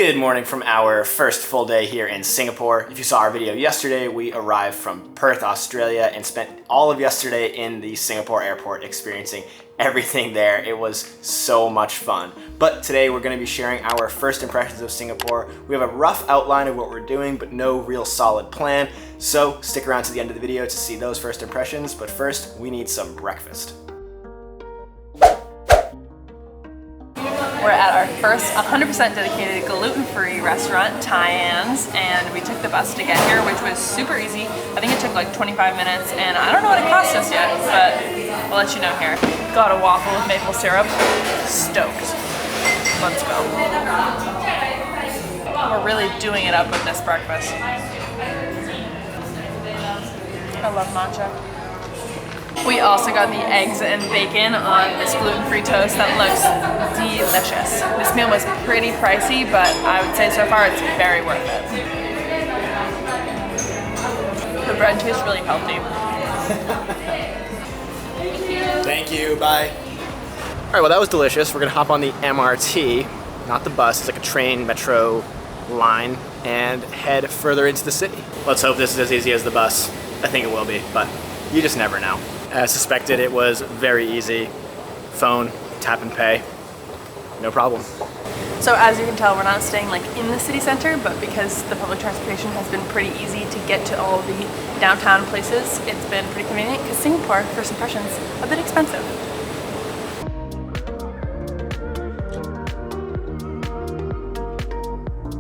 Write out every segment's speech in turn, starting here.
Good morning from our first full day here in Singapore. If you saw our video yesterday, we arrived from Perth, Australia and spent all of yesterday in the Singapore airport experiencing everything there. It was so much fun. But today we're going to be sharing our first impressions of Singapore. We have a rough outline of what we're doing, but no real solid plan. So stick around to the end of the video to see those first impressions. But first, we need some breakfast. We're at our first 100% dedicated gluten-free restaurant, Thai-Ann's, and we took the bus to get here, which was super easy. I think it took like 25 minutes, and I don't know what it cost us yet, but we'll let you know here. Got a waffle with maple syrup. Stoked. Let's go. We're really doing it up with this breakfast. I love matcha. We also got the eggs and bacon on this gluten-free toast that looks delicious. This meal was pretty pricey, but I would say so far it's very worth it. The bread tastes really healthy. Thank you, bye. All right, well that was delicious. We're gonna hop on the MRT, not the bus, it's like a train, metro line, and head further into the city. Let's hope this is as easy as the bus. I think it will be, but you just never know. As suspected, it was very easy. Phone, tap and pay, no problem. So as you can tell, we're not staying like in the city center, but because the public transportation has been pretty easy to get to all the downtown places, it's been pretty convenient because Singapore, first impressions, a bit expensive.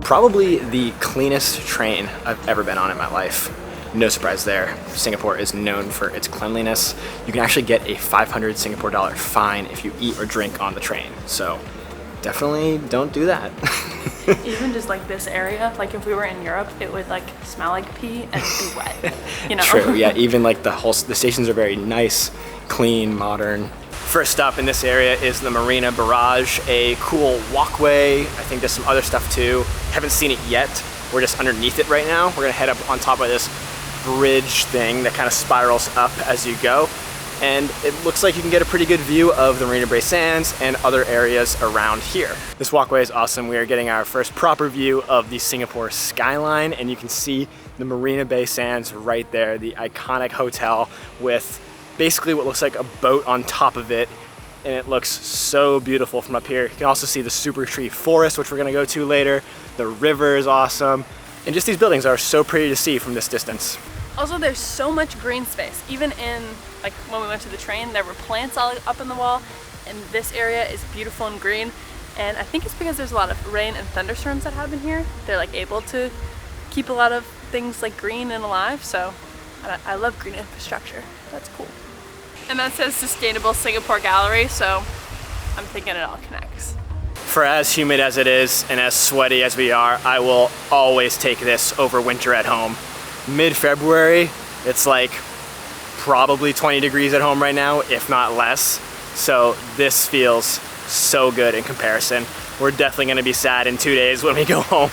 Probably the cleanest train I've ever been on in my life. No surprise there. Singapore is known for its cleanliness. You can actually get a 500 Singapore dollar fine if you eat or drink on the train. So definitely don't do that. Even just like this area, like if we were in Europe, it would like smell like pee and be wet, you know? True, yeah, even like the stations are very nice, clean, modern. First stop in this area is the Marina Barrage, a cool walkway. I think there's some other stuff too. Haven't seen it yet. We're just underneath it right now. We're gonna head up on top of this bridge thing that kind of spirals up as you go. And it looks like you can get a pretty good view of the Marina Bay Sands and other areas around here. This walkway is awesome. We are getting our first proper view of the Singapore skyline, and you can see the Marina Bay Sands right there, the iconic hotel with basically what looks like a boat on top of it. And it looks so beautiful from up here. You can also see the super tree forest, which we're gonna go to later. The river is awesome. And just these buildings are so pretty to see from this distance. Also, there's so much green space. Even in, like when we went to the train, there were plants all up in the wall, and this area is beautiful and green. And I think it's because there's a lot of rain and thunderstorms that happen here. They're like able to keep a lot of things like green and alive. So I love green infrastructure. That's cool. And that says Sustainable Singapore Gallery, so I'm thinking it all connects. For as humid as it is and as sweaty as we are, I will always take this over winter at home. Mid-February, it's like probably 20 degrees at home right now, if not less. So this feels so good in comparison. We're definitely gonna be sad in 2 days when we go home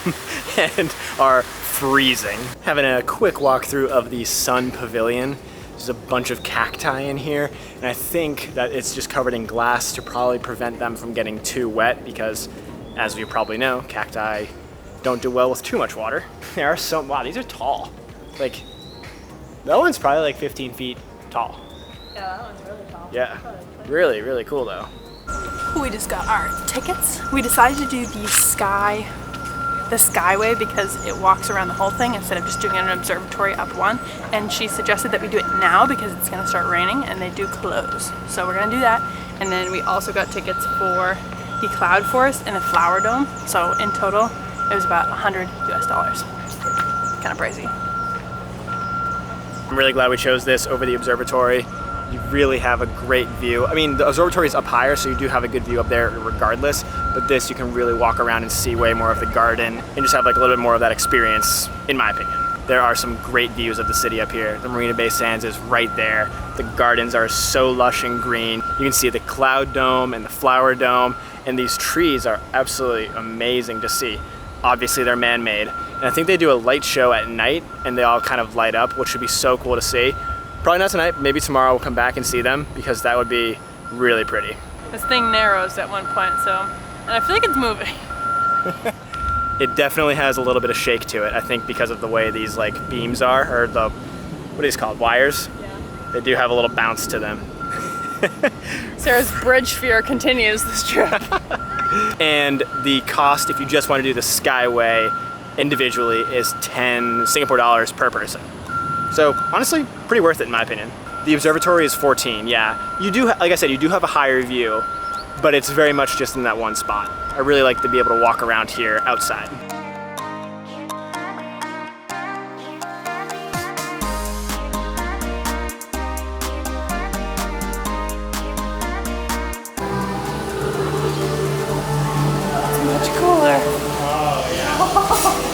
and are freezing. Having a quick walkthrough of the Sun Pavilion. There's a bunch of cacti in here, and I think that it's just covered in glass to probably prevent them from getting too wet because, as you probably know, cacti don't do well with too much water. There are some, wow, these are tall. Like, that one's probably like 15 feet tall. Yeah, that one's really tall. Yeah, really, really cool though. We just got our tickets. We decided to do the Skyway because it walks around the whole thing instead of just doing an observatory up one. And she suggested that we do it now because it's gonna start raining and they do close. So we're gonna do that. And then we also got tickets for the Cloud Forest and the Flower Dome. So in total, it was about $100 US. Kind of pricey. I'm really glad we chose this over the observatory. You really have a great view. I mean, the observatory is up higher, so you do have a good view up there regardless, but this you can really walk around and see way more of the garden and just have like a little bit more of that experience, in my opinion. There are some great views of the city up here. The Marina Bay Sands is right there. The gardens are so lush and green. You can see the Cloud Dome and the Flower Dome, and these trees are absolutely amazing to see. Obviously they're man-made, and I think they do a light show at night and they all kind of light up, which would be so cool to see. Probably not tonight, maybe tomorrow we'll come back and see them because that would be really pretty. This thing narrows at one point, so, and I feel like it's moving. It definitely has a little bit of shake to it, I think because of the way these like beams are, or the, what are these called, wires? Yeah. They do have a little bounce to them. Sarah's bridge fear continues this trip. And the cost, if you just want to do the Skyway individually, is 10 Singapore dollars per person. So honestly, pretty worth it in my opinion. The observatory is 14, yeah. You do, like I said, you do have a higher view, but it's very much just in that one spot. I really like to be able to walk around here outside. Much cooler. Oh, yeah.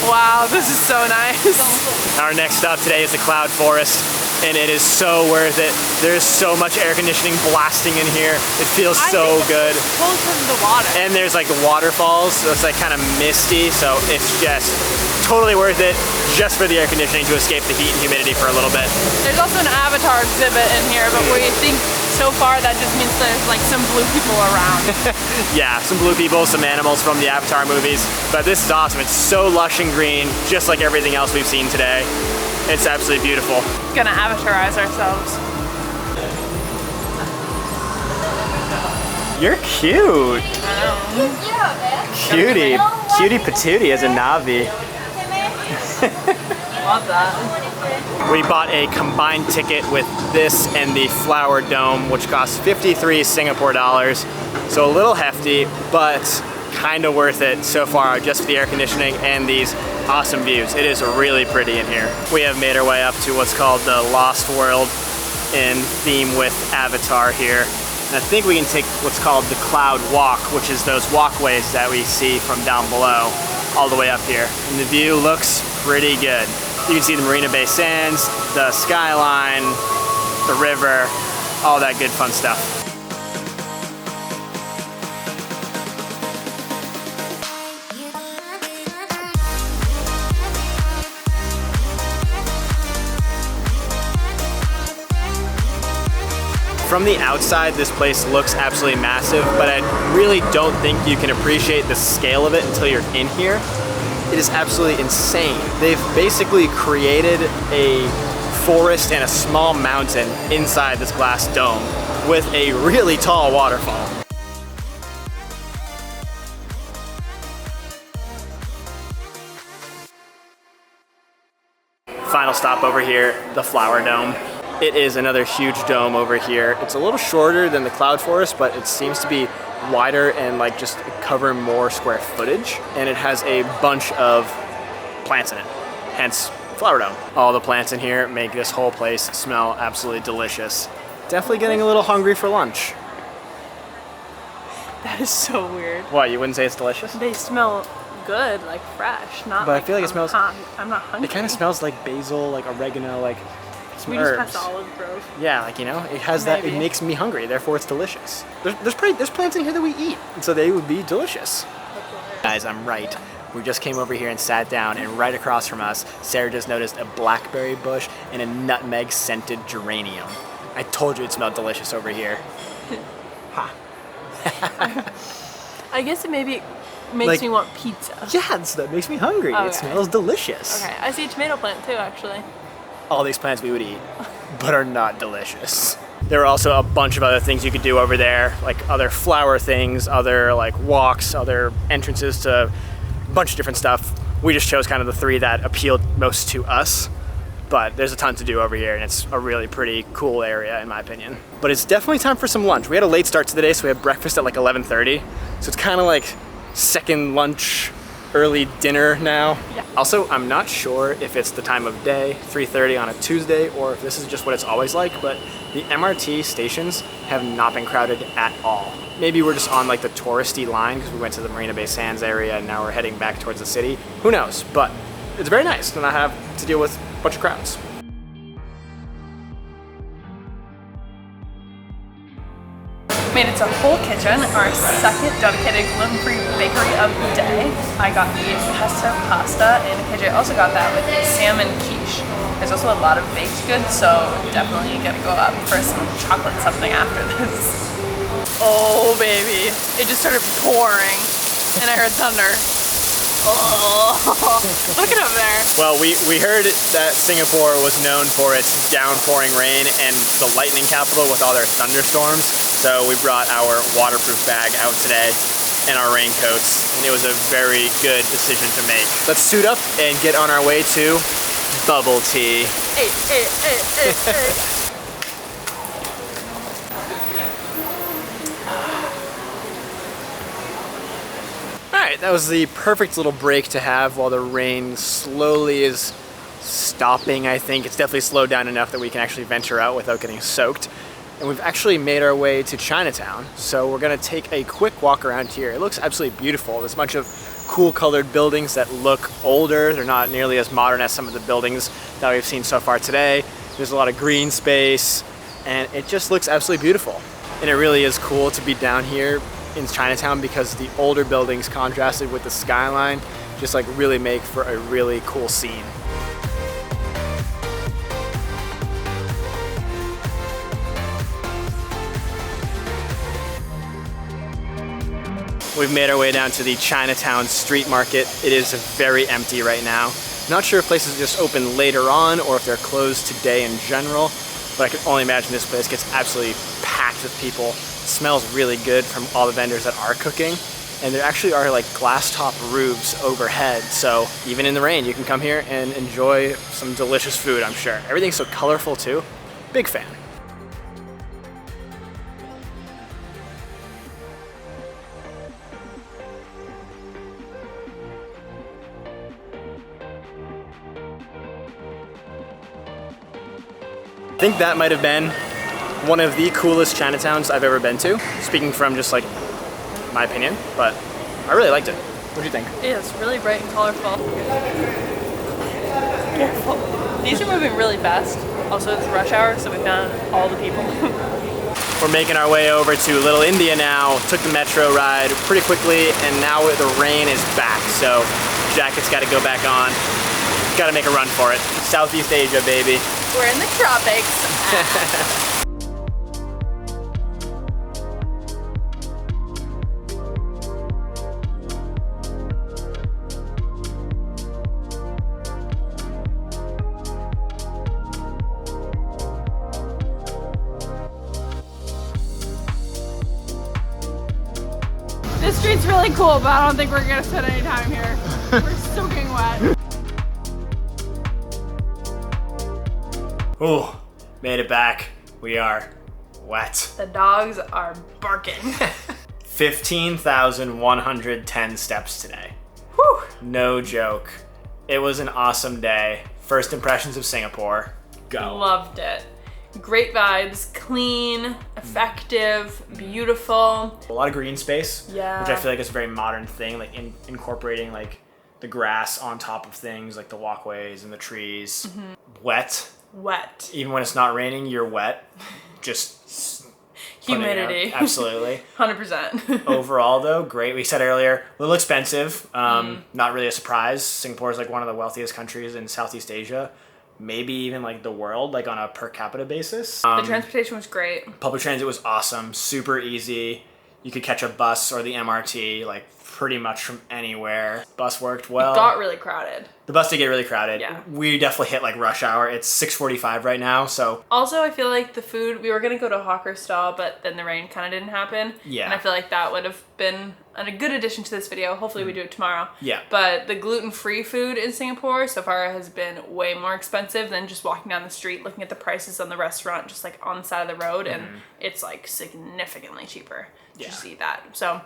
Wow, this is so nice. Our next stop today is the Cloud Forest, and it is so worth it. There's so much air conditioning blasting in here. It feels so good. Cold because of the water. And there's like the waterfalls, so it's like kind of misty, so it's just totally worth it just for the air conditioning to escape the heat and humidity for a little bit. There's also an Avatar exhibit in here, but we think so far that just means there's like some blue people around. Yeah, some blue people, some animals from the Avatar movies. But this is awesome. It's so lush and green, just like everything else we've seen today. It's absolutely beautiful. Gonna Avatarize ourselves. You're cute. Cutie. Cutie patootie as a Navi. Love that. We bought a combined ticket with this and the Flower Dome, which costs 53 Singapore dollars. So a little hefty, but kind of worth it so far, just for the air conditioning and these awesome views. It is really pretty in here. We have made our way up to what's called the Lost World in theme with Avatar here. And I think we can take what's called the Cloud Walk, which is those walkways that we see from down below all the way up here. And the view looks pretty good. You can see the Marina Bay Sands, the skyline, the river, all that good fun stuff. From the outside, this place looks absolutely massive, but I really don't think you can appreciate the scale of it until you're in here. It is absolutely insane. They've basically created a forest and a small mountain inside this glass dome with a really tall waterfall. Final stop over here, the Flower Dome. It is another huge dome over here. It's a little shorter than the Cloud Forest, but it seems to be wider and like just cover more square footage. And it has a bunch of plants in it, hence Flower Dome. All the plants in here make this whole place smell absolutely delicious. Definitely getting a little hungry for lunch. That is so weird. What, you wouldn't say it's delicious? They smell good, like fresh, not But like I feel like it smells, I'm not hungry. it kind of smells like basil, like oregano, like some We herbs. just passed Olive Grove. Yeah, like, you know, it has that, it Maybe. makes me hungry, therefore it's delicious. There's plants in here that we eat, and so they would be delicious. Guys, I'm right. We just came over here and sat down, and right across from us, Sarah just noticed a blackberry bush and a nutmeg scented geranium. I told you it smelled delicious over here. Ha. I guess it maybe makes Like- me want pizza. Yeah, that makes me hungry. Okay. It smells delicious. Okay, I see a tomato plant too, actually. All these plants we would eat, but are not delicious. There are also a bunch of other things you could do over there, like other flower things, other like walks, other entrances to a bunch of different stuff. We just chose kind of the three that appealed most to us, but there's a ton to do over here, and it's a really pretty cool area in my opinion. But it's definitely time for some lunch. We had a late start to the day, so we had breakfast at like 11:30, so it's kind of like second lunch, early dinner now. Yeah. Also, I'm not sure if it's the time of day, 3:30 on a Tuesday, or if this is just what it's always like, but the MRT stations have not been crowded at all. Maybe we're just on like the touristy line because we went to the Marina Bay Sands area and now we're heading back towards the city. Who knows? But it's very nice to not have to deal with a bunch of crowds. Made it to Whole Kitchen, our second dedicated gluten-free bakery of the day. I got the pesto pasta, and KJ also got that with salmon quiche. There's also a lot of baked goods, so definitely gonna go up for some chocolate something after this. Oh baby, it just started pouring and I heard thunder. Oh, look at up there. Well, we heard that Singapore was known for its downpouring rain and the lightning capital with all their thunderstorms. So we brought our waterproof bag out today and our raincoats, and it was a very good decision to make. Let's suit up and get on our way to bubble tea. Hey, hey, hey, hey, hey. Alright, that was the perfect little break to have while the rain slowly is stopping, I think. It's definitely slowed down enough that we can actually venture out without getting soaked. And we've actually made our way to Chinatown, so we're gonna take a quick walk around here. It looks absolutely beautiful. There's a bunch of cool colored buildings that look older. They're not nearly as modern as some of the buildings that we've seen so far today. There's a lot of green space, and it just looks absolutely beautiful. And it really is cool to be down here in Chinatown because the older buildings contrasted with the skyline just like really make for a really cool scene. We've made our way down to the Chinatown street market. It is very empty right now. Not sure if places just open later on or if they're closed today in general, but I can only imagine this place gets absolutely packed with people. It smells really good from all the vendors that are cooking. And there actually are like glass top roofs overhead. So even in the rain, you can come here and enjoy some delicious food, I'm sure. Everything's so colorful too. Big fan. I think that might have been one of the coolest Chinatowns I've ever been to, speaking from just like my opinion, but I really liked it. What do you think? Yeah, it's really bright and colorful. Careful. These are moving really fast. Also, it's rush hour, so we found all the people. We're making our way over to Little India now. Took the metro ride pretty quickly, and now the rain is back, so jacket's got to go back on. Got to make a run for it. Southeast Asia, baby. We're in the tropics. This street's really cool, but I don't think we're gonna spend any time here. We're soaking wet. Oh, made it back. We are wet. The dogs are barking. 15,110 steps today. Whew. No joke. It was an awesome day. First impressions of Singapore. Go. Loved it. Great vibes, clean, effective, beautiful. A lot of green space, Yeah. which I feel like is a very modern thing, like incorporating like the grass on top of things, like the walkways and the trees. Mm-hmm. Wet. Wet. Even when it's not raining, you're wet. Just humidity. Absolutely. 100%. Overall though, great. We said earlier, a little expensive. Not really a surprise. Singapore is like one of the wealthiest countries in Southeast Asia. Maybe even like the world, like on a per capita basis. The transportation was great. Public transit was awesome, super easy. You could catch a bus or the MRT like pretty much from anywhere. Bus worked well. It got really crowded. The bus did get really crowded. Yeah. We definitely hit like rush hour. It's 6:45 right now, so. Also, I feel like the food, we were gonna go to a hawker stall, but then the rain kind of didn't happen. Yeah. And I feel like that would have been a good addition to this video. Hopefully we do it tomorrow. Yeah. But the gluten-free food in Singapore so far has been way more expensive than just walking down the street, looking at the prices on the restaurant, just like on the side of the road, and it's like significantly cheaper to just eat that. So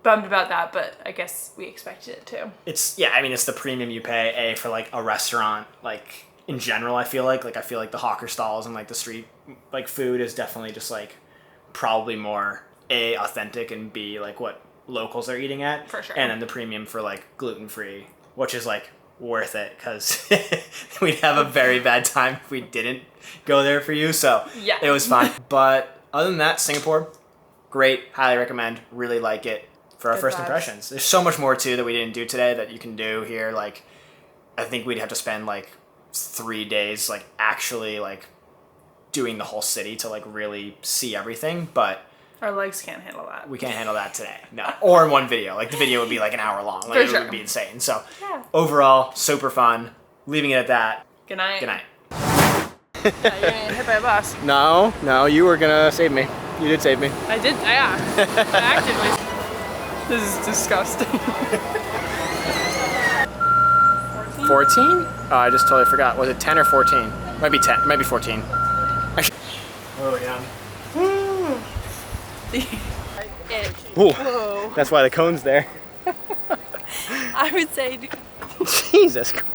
bummed about that, but I guess we expected it too. It's the premium you pay for like a restaurant, like in general. I feel like the hawker stalls and like the street like food is definitely just like probably more authentic and B like what locals are eating at. For sure. And then the premium for like gluten-free, which is like worth it because we'd have a very bad time if we didn't go there for you. So yeah, it was fine. But other than that, Singapore, great, highly recommend, really like it. For our Good first vibes. impressions. There's so much more too that we didn't do today that you can do here. Like, I think we'd have to spend like 3 days, like actually like doing the whole city to like really see everything, but Our legs can't handle that. we can't handle that today. No. Or in one video. Like the video would be like an hour long. Like For it sure. would be insane. So Yeah. overall, super fun. Leaving it at that. Good night. Good night. You're gonna get hit by a bus. No, you were gonna save me. You did save me. I did, yeah. Actively. This is disgusting. 14? Oh, I just totally forgot. Was it 10 or 14? Might be 10. Might be 14. Oh, yeah. Ooh, Whoa. that's why the cone's there. I would say Jesus Christ.